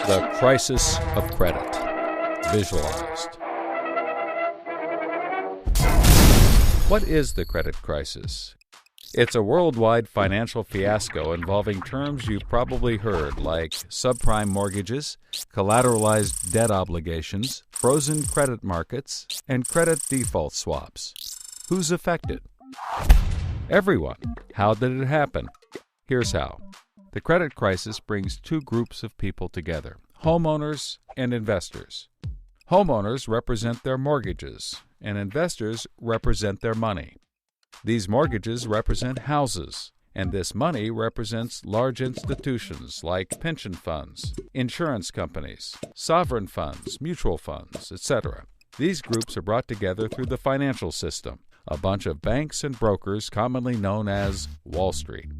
The crisis of credit, visualized. What is the credit crisis? It's a worldwide financial fiasco involving terms you've probably heard like subprime mortgages, collateralized debt obligations, frozen credit markets, and credit default swaps. Who's affected? Everyone. How did it happen? Here's how. The credit crisis brings two groups of people together, homeowners and investors. Homeowners represent their mortgages, and investors represent their money. These mortgages represent houses, and this money represents large institutions like pension funds, insurance companies, sovereign funds, mutual funds, etc. These groups are brought together through the financial system, a bunch of banks and brokers commonly known as Wall Street.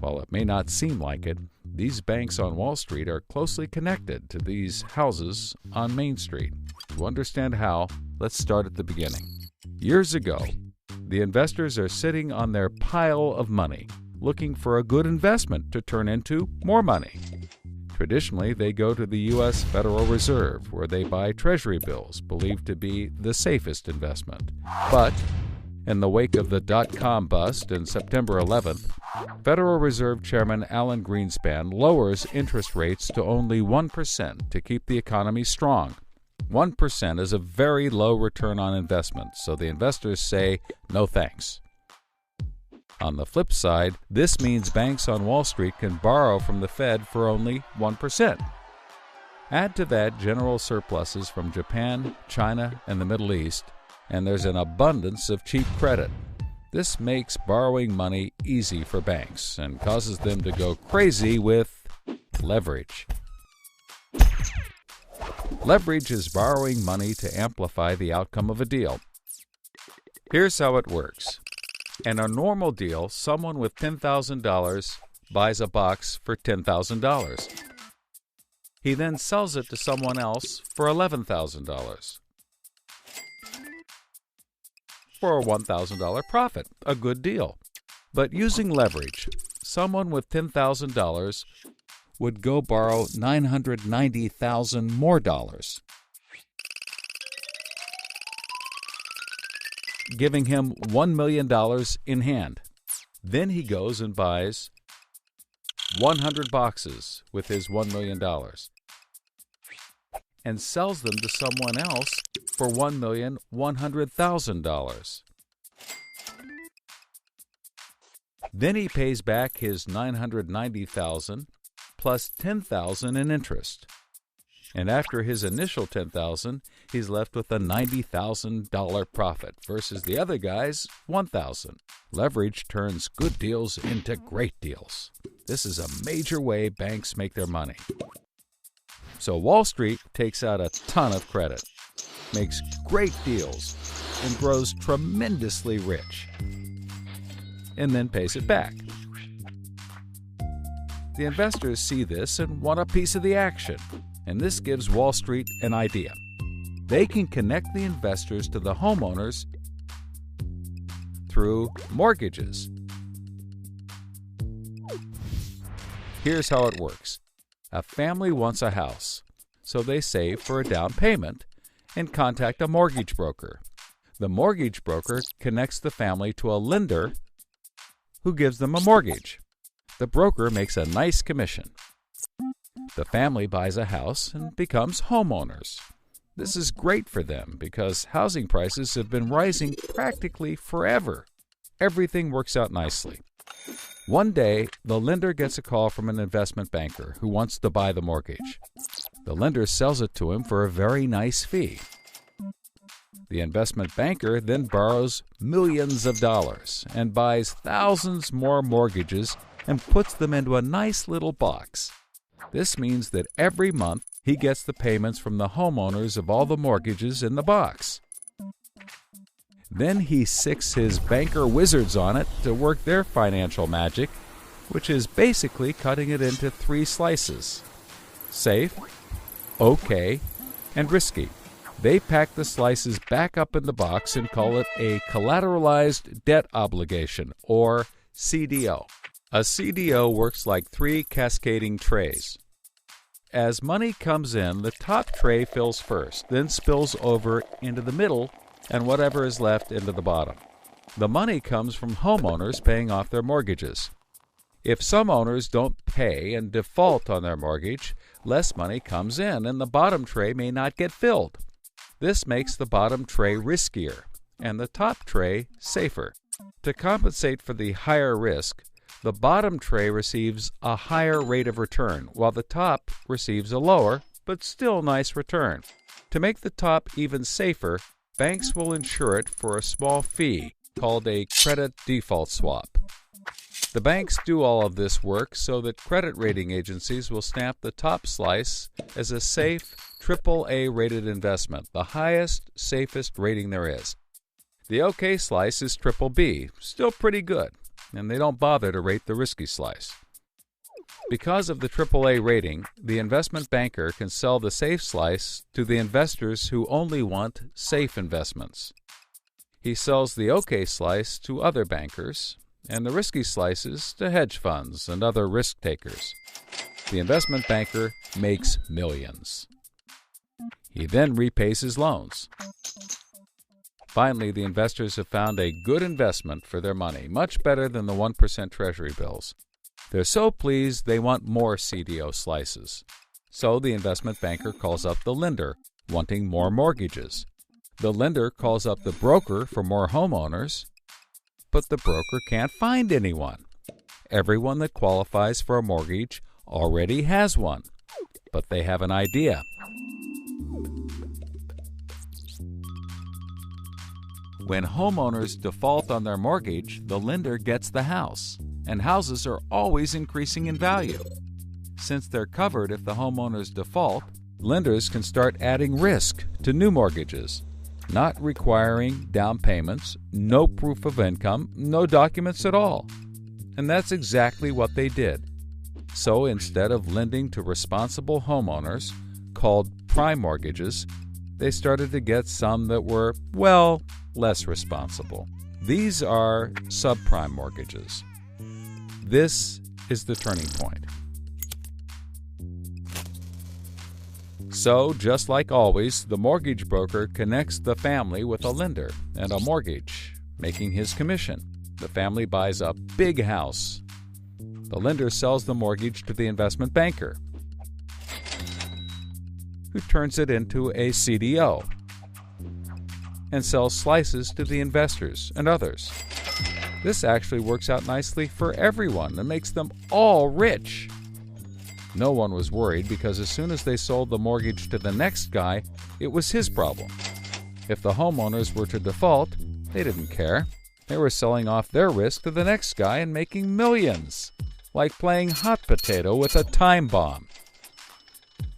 While it may not seem like it, these banks on Wall Street are closely connected to these houses on Main Street. To understand how, let's start at the beginning. Years ago, the investors are sitting on their pile of money, looking for a good investment to turn into more money. Traditionally, they go to the U.S. Federal Reserve, where they buy Treasury bills, believed to be the safest investment. But in the wake of the dot-com bust in September 11th, Federal Reserve Chairman Alan Greenspan lowers interest rates to only 1% to keep the economy strong. 1% is a very low return on investment, so the investors say, no thanks. On the flip side, this means banks on Wall Street can borrow from the Fed for only 1%. Add to that general surpluses from Japan, China, and the Middle East, and there's an abundance of cheap credit. This makes borrowing money easy for banks and causes them to go crazy with leverage. Leverage is borrowing money to amplify the outcome of a deal. Here's how it works. In a normal deal, someone with $10,000 buys a box for $10,000. He then sells it to someone else for $11,000. For a $1,000 profit, a good deal. But using leverage, someone with $10,000 would go borrow $990,000 more dollars, giving him $1 million in hand. Then he goes and buys 100 boxes with his $1 million and sells them to someone else for $1,100,000. Then he pays back his $990,000 plus $10,000 in interest. And after his initial $10,000, he's left with a $90,000 profit versus the other guy's $1,000. Leverage turns good deals into great deals. This is a major way banks make their money. So Wall Street takes out a ton of credit, makes great deals, and grows tremendously rich, and then pays it back. The investors see this and want a piece of the action, and this gives Wall Street an idea. They can connect the investors to the homeowners through mortgages. Here's how it works. A family wants a house, so they save for a down payment and contact a mortgage broker. The mortgage broker connects the family to a lender who gives them a mortgage. The broker makes a nice commission. The family buys a house and becomes homeowners. This is great for them because housing prices have been rising practically forever. Everything works out nicely. One day, the lender gets a call from an investment banker who wants to buy the mortgage. The lender sells it to him for a very nice fee. The investment banker then borrows millions of dollars and buys thousands more mortgages and puts them into a nice little box. This means that every month he gets the payments from the homeowners of all the mortgages in the box. Then he sicks his banker wizards on it to work their financial magic, which is basically cutting it into 3 slices: safe, okay, and risky. They pack the slices back up in the box and call it a collateralized debt obligation, or CDO. A CDO works like 3 cascading trays. as money comes in, the top tray fills first, then spills over into the middle, and whatever is left into the bottom. The money comes from homeowners paying off their mortgages. If some owners don't pay and default on their mortgage, less money comes in and the bottom tray may not get filled. This makes the bottom tray riskier and the top tray safer. To compensate for the higher risk, the bottom tray receives a higher rate of return, while the top receives a lower, but still nice return. To make the top even safer, banks will insure it for a small fee called a credit default swap. The banks do all of this work so that credit rating agencies will stamp the top slice as a safe, AAA rated investment, the highest, safest rating there is. The OK slice is BBB, still pretty good, and they don't bother to rate the risky slice. Because of the AAA rating, the investment banker can sell the safe slice to the investors who only want safe investments. He sells the OK slice to other bankers, and the risky slices to hedge funds and other risk takers. The investment banker makes millions. He then repays his loans. Finally, the investors have found a good investment for their money, much better than the 1% Treasury bills. They're so pleased they want more CDO slices. So the investment banker calls up the lender, wanting more mortgages. The lender calls up the broker for more homeowners, but the broker can't find anyone. Everyone that qualifies for a mortgage already has one, but they have an idea. When homeowners default on their mortgage, the lender gets the house, and houses are always increasing in value. Since they're covered if the homeowners default, lenders can start adding risk to new mortgages, not requiring down payments, no proof of income, no documents at all. And that's exactly what they did. So instead of lending to responsible homeowners, called prime mortgages, they started to get some that were, well, less responsible. These are subprime mortgages. This is the turning point. So, just like always, the mortgage broker connects the family with a lender and a mortgage, making his commission. The family buys a big house. The lender sells the mortgage to the investment banker, who turns it into a CDO and sells slices to the investors and others. This actually works out nicely for everyone and makes them all rich. No one was worried because as soon as they sold the mortgage to the next guy, it was his problem. If the homeowners were to default, they didn't care. They were selling off their risk to the next guy and making millions, like playing hot potato with a time bomb.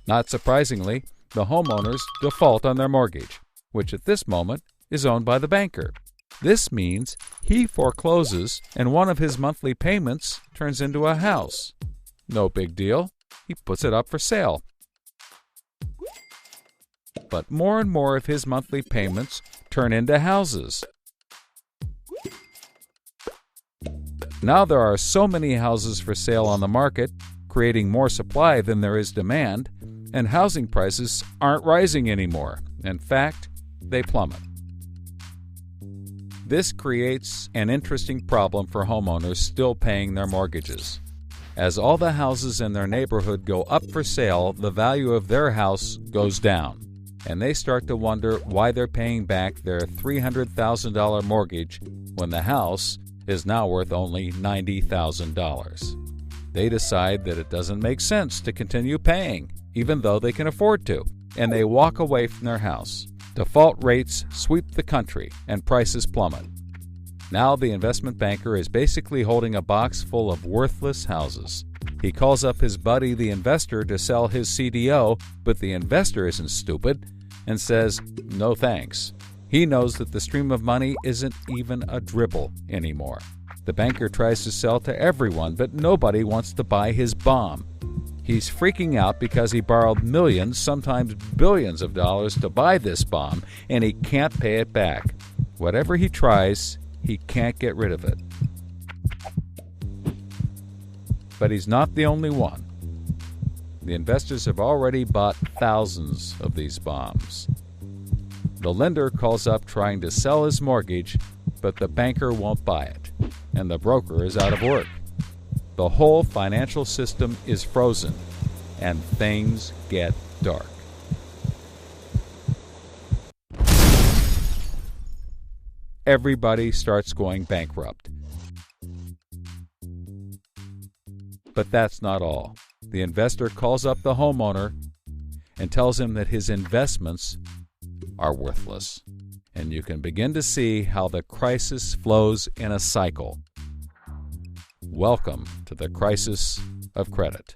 Not surprisingly, the homeowners default on their mortgage, which at this moment is owned by the banker. This means he forecloses and one of his monthly payments turns into a house. No big deal. He puts it up for sale. But more and more of his monthly payments turn into houses. Now there are so many houses for sale on the market, creating more supply than there is demand, and housing prices aren't rising anymore. In fact, they plummet. This creates an interesting problem for homeowners still paying their mortgages. As all the houses in their neighborhood go up for sale, the value of their house goes down, and they start to wonder why they're paying back their $300,000 mortgage when the house is now worth only $90,000. They decide that it doesn't make sense to continue paying, even though they can afford to, and they walk away from their house. Default rates sweep the country, and prices plummet. Now the investment banker is basically holding a box full of worthless houses. He calls up his buddy, the investor, to sell his CDO, but the investor isn't stupid and says, no thanks. He knows that the stream of money isn't even a dribble anymore. The banker tries to sell to everyone, but nobody wants to buy his bomb. He's freaking out because he borrowed millions, sometimes billions of dollars to buy this bomb, and he can't pay it back. Whatever he tries, he can't get rid of it. But he's not the only one. The investors have already bought thousands of these bombs. The lender calls up trying to sell his mortgage, but the banker won't buy it, and the broker is out of work. The whole financial system is frozen, and things get dark. Everybody starts going bankrupt. But that's not all. The investor calls up the homeowner and tells him that his investments are worthless. And you can begin to see how the crisis flows in a cycle. Welcome to the crisis of credit.